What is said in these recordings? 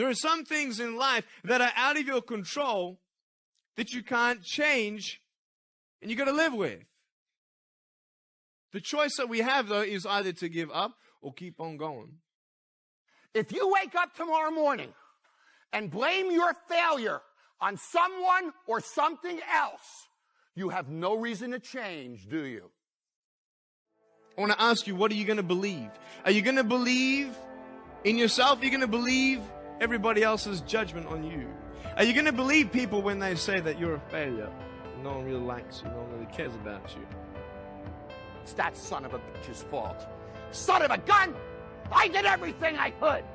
There are some things in life that are out of your control that you can't change and you got to live with. The choice that we have, though, is either to give up or keep on going. If you wake up tomorrow morning and blame your failure on someone or something else, you have no reason to change, do you? I want to ask you, what are you going to believe? Are you going to believe in yourself? Are you going to believe everybody else's judgment on you? Are you going to believe people when they say that you're a failure? No one really likes you. No one really cares about you. It's that son of a bitch's fault. Son of a gun! I did everything I could.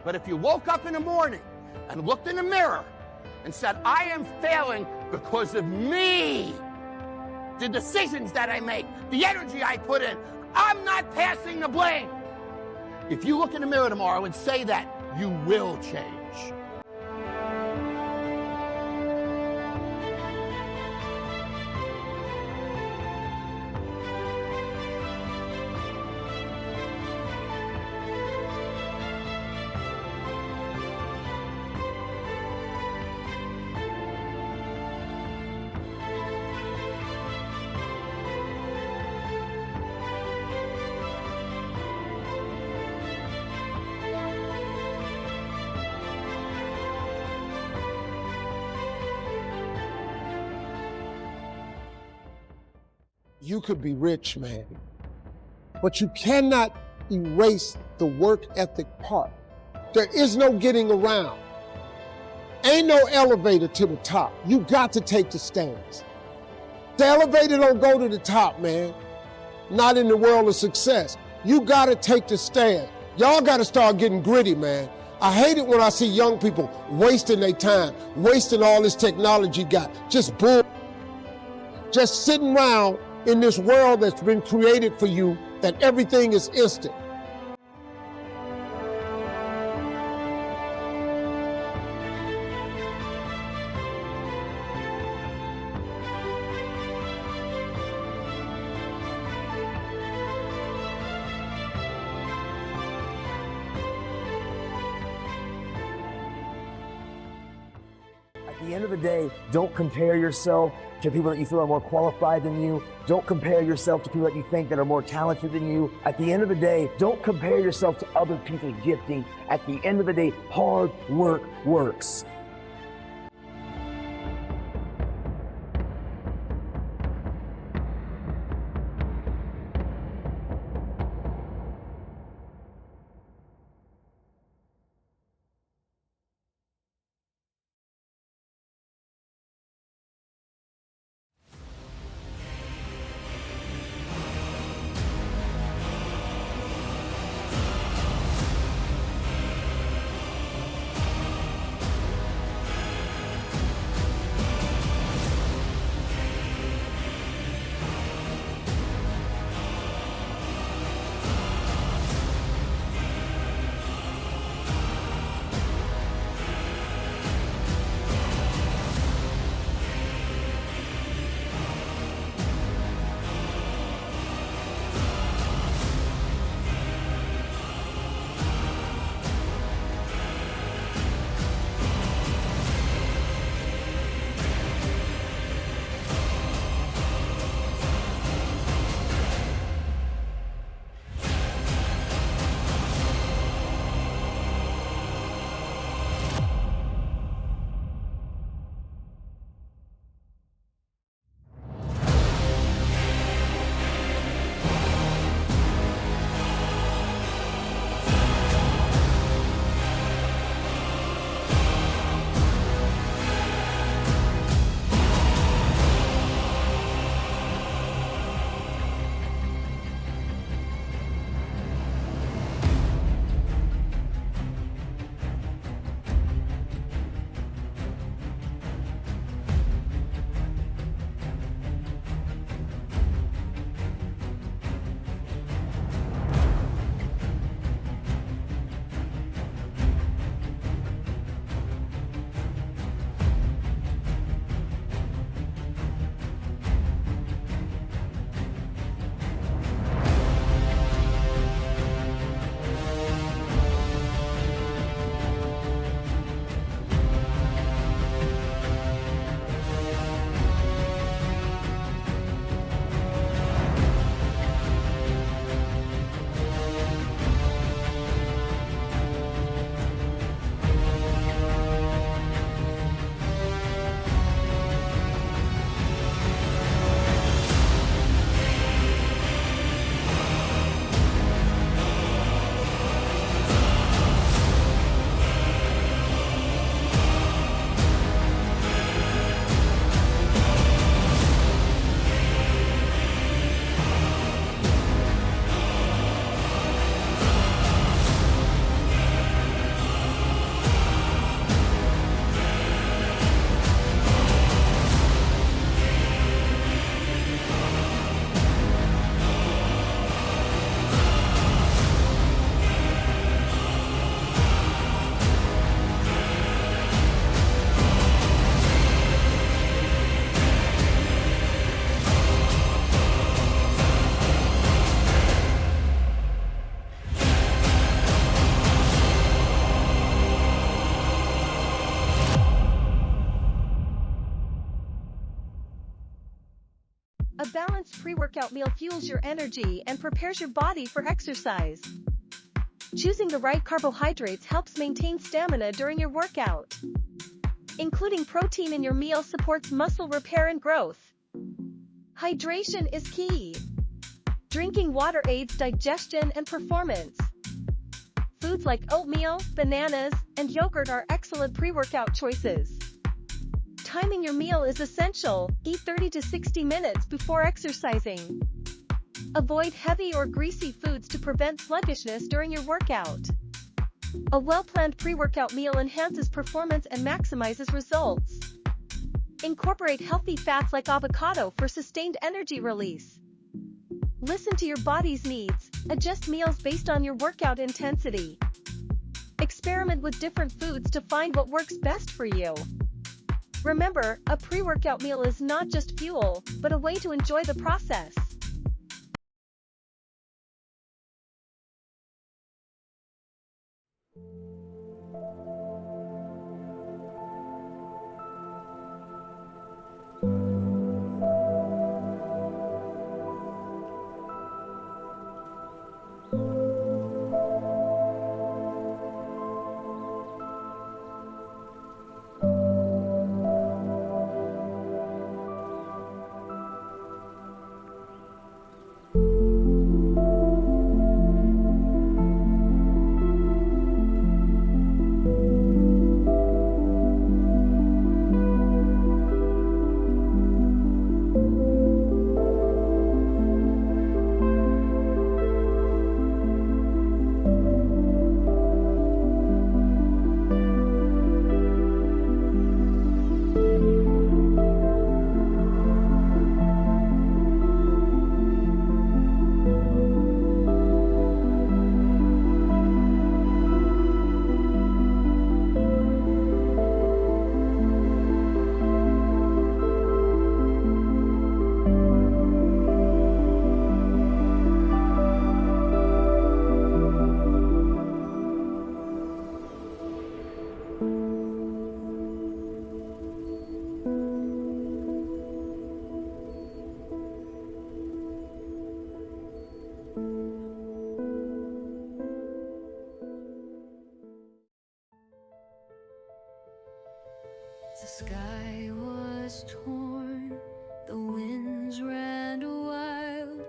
But if you woke up in the morning and looked in the mirror and said, I am failing because of me, the decisions that I make, the energy I put in, I'm not passing the blame. If you look in the mirror tomorrow and say that, you will change. You could be rich, man, but you cannot erase the work ethic part. There is no getting around. Ain't no elevator to the top. You got to take the stairs. The elevator don't go to the top, man. Not in the world of success. You got to take the stairs. Y'all got to start getting gritty, man. I hate it when I see young people wasting their time, wasting all this technology got, just sitting around in this world that's been created for you, that everything is instant. At the end of the day, don't compare yourself to people that you feel are more qualified than you. Don't compare yourself to people that you think that are more talented than you. At the end of the day, don't compare yourself to other people's gifting. At the end of the day, hard work works. A balanced pre-workout meal fuels your energy and prepares your body for exercise. Choosing the right carbohydrates helps maintain stamina during your workout. Including protein in your meal supports muscle repair and growth. Hydration is key. Drinking water aids digestion and performance. Foods like oatmeal, bananas, and yogurt are excellent pre-workout choices. Timing your meal is essential. Eat 30 to 60 minutes before exercising. Avoid heavy or greasy foods to prevent sluggishness during your workout. A well-planned pre-workout meal enhances performance and maximizes results. Incorporate healthy fats like avocado for sustained energy release. Listen to your body's needs. Adjust meals based on your workout intensity. Experiment with different foods to find what works best for you. Remember, a pre-workout meal is not just fuel, but a way to enjoy the process. The sky was torn, the winds ran wild,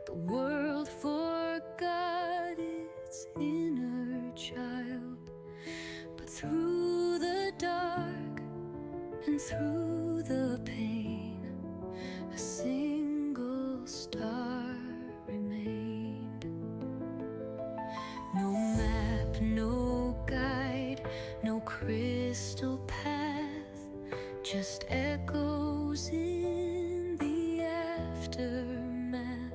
the world forgot its inner child. But through the dark and through the pain, a single star remained. No map, no guide, no crystal path, just echoes in the aftermath.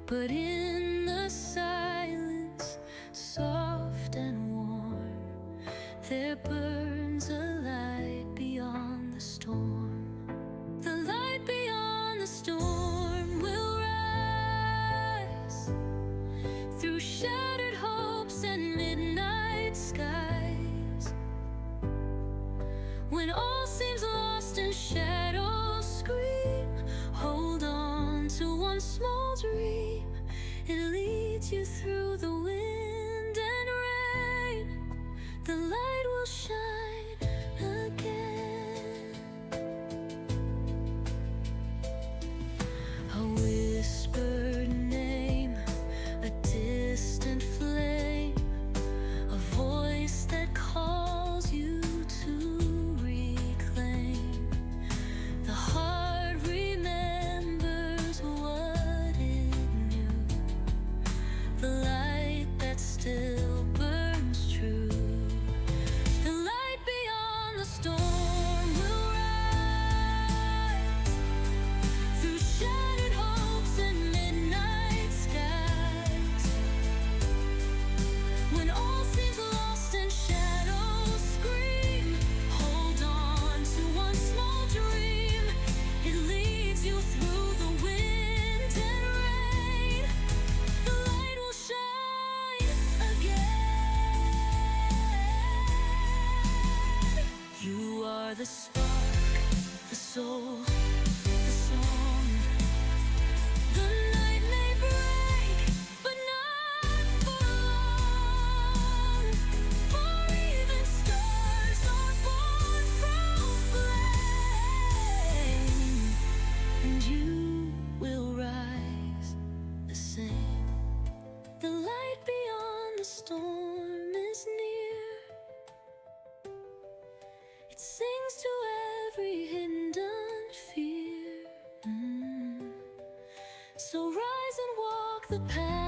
But in the silence, soft and warm, there burns a light beyond the storm. The light beyond the storm will rise through shattered hopes and midnight skies. When all seems lost and shadows scream, hold on to one small dream. It leads you through the wind and rain. The light will shine again. A whispered name, a distant flame, a voice that calls you to reclaim. The heart remembers what it knew, the light that still burns true. The light will rise the same. The light beyond the storm is near. It sings to every hidden fear. So rise and walk the path